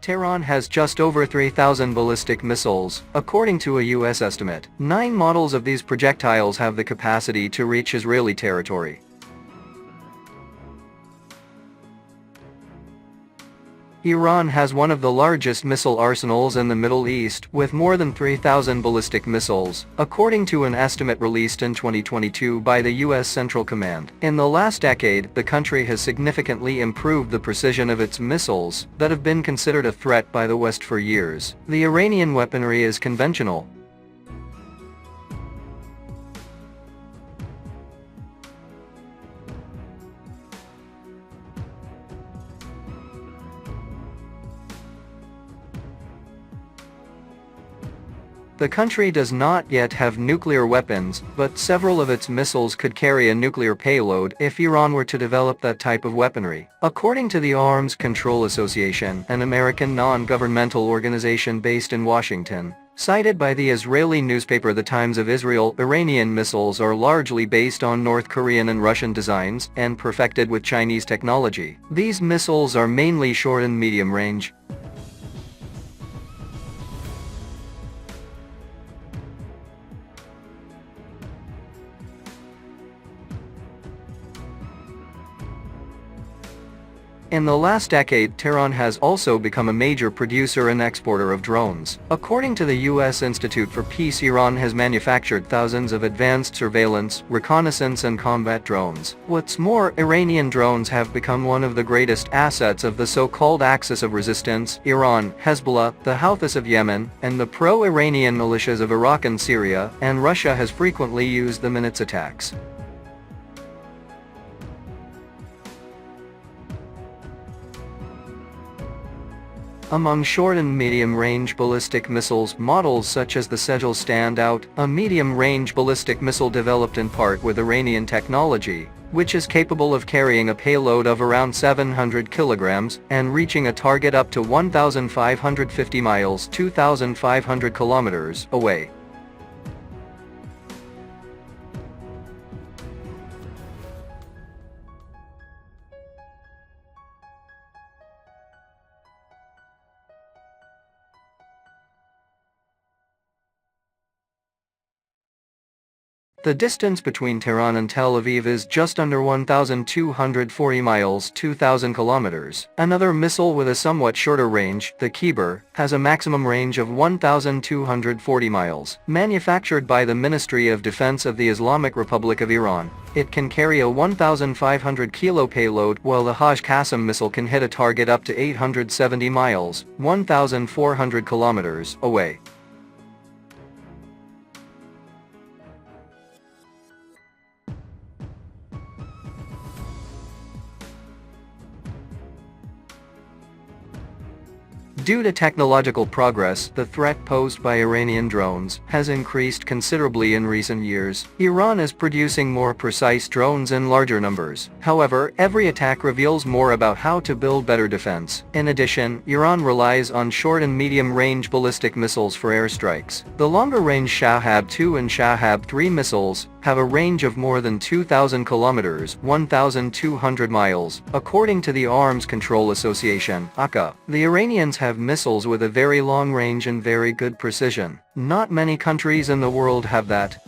Tehran has just over 3,000 ballistic missiles, according to a U.S. estimate. 9 models of these projectiles have the capacity to reach Israeli territory. Iran has one of the largest missile arsenals in the Middle East, with more than 3,000 ballistic missiles, according to an estimate released in 2022 by the U.S. Central Command. In the last decade, the country has significantly improved the precision of its missiles that have been considered a threat by the West for years. The Iranian weaponry is conventional. The country does not yet have nuclear weapons, but several of its missiles could carry a nuclear payload if Iran were to develop that type of weaponry. According to the Arms Control Association, an American non-governmental organization based in Washington, cited by the Israeli newspaper The Times of Israel, Iranian missiles are largely based on North Korean and Russian designs and perfected with Chinese technology. These missiles are mainly short and medium range. In the last decade, Tehran has also become a major producer and exporter of drones. According to the U.S. Institute for Peace, Iran has manufactured thousands of advanced surveillance, reconnaissance and combat drones. What's more, Iranian drones have become one of the greatest assets of the so-called axis of resistance: Iran, Hezbollah, the Houthis of Yemen, and the pro-Iranian militias of Iraq and Syria, and Russia has frequently used them in its attacks. Among short and medium-range ballistic missiles, models such as the Sejal stand out, a medium-range ballistic missile developed in part with Iranian technology, which is capable of carrying a payload of around 700 kilograms and reaching a target up to 1,550 miles (2,500 kilometers) away. The distance between Tehran and Tel Aviv is just under 1,240 miles (2,000 kilometers). Another missile with a somewhat shorter range, the Kibar, has a maximum range of 1,240 miles. Manufactured by the Ministry of Defense of the Islamic Republic of Iran, it can carry a 1,500 kilo payload, while the Hajj Qassam missile can hit a target up to 870 miles (1,400 kilometers) away. Due to technological progress, the threat posed by Iranian drones has increased considerably in recent years. Iran is producing more precise drones in larger numbers. However, every attack reveals more about how to build better defense. In addition, Iran relies on short and medium-range ballistic missiles for airstrikes. The longer-range Shahab-2 and Shahab-3 missiles have a range of more than 2,000 kilometers (1,200 miles), according to the Arms Control Association, (ACA). The Iranians have missiles with a very long range and very good precision. Not many countries in the world have that.